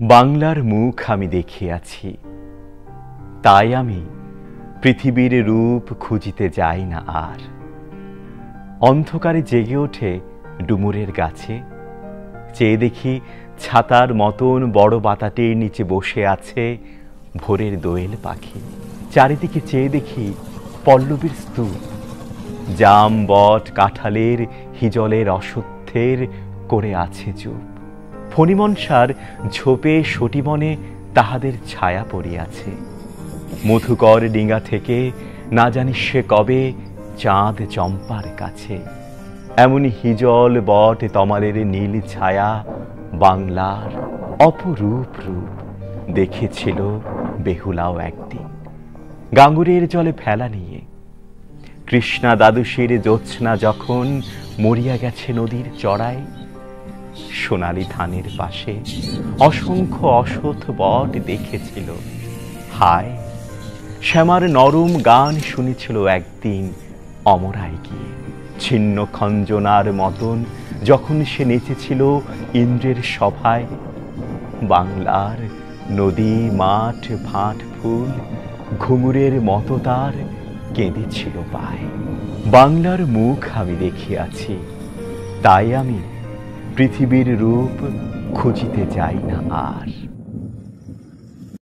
বাংলার মুখ আমি দেখিয়াছি, তাই আমি পৃথিবীর রূপ খুঁজিতে যাই না আর। অন্ধকারে জেগে ওঠে ডুমুরের গাছে, চেয়ে দেখি ছাতার মতন বড় বাতাটির নিচে বসে আছে ভোরের দোয়েল পাখি। চারিদিকে চেয়ে দেখি পল্লবীর স্তূপ, জাম বট কাঁঠালের হিজলের অশ্বত্থের করে আছে চুপ। ফণিমনসার ঝোপে সটিবনে তাহাদের ছায়া পড়িয়াছে। মধুকর ডিঙা থেকে না জানি সে কবে চাঁদ চম্পার কাছে। এমনি হিজল বট তমালের নীল ছায়া বাংলার অপরূপ রূপ দেখেছিল বেহুলাও একদিন গাঙ্গুরের জলে ফেলা নিয়ে। কৃষ্ণা দ্বাদশীর জ্যোৎস্না যখন মরিয়া গেছে নদীর চড়ায়, সোনালি ধানের পাশে অসংখ্য অশথ বট দেখেছিল। হায়, শ্যামার নরম গান শুনেছিল একদিন অমরায় গিয়ে। ছিন্ন খঞ্জনার মতন যখন সে নেচেছিল ইন্দ্রের সভায়, বাংলার নদী মাঠ ভাট ফুল ঘুঙুরের মতো তার কেঁদেছিল পায়। বাংলার মুখ আমি দেখিয়াছি, তাই আমি পৃথিবীর রূপ খুঁজিতে যাই না আর।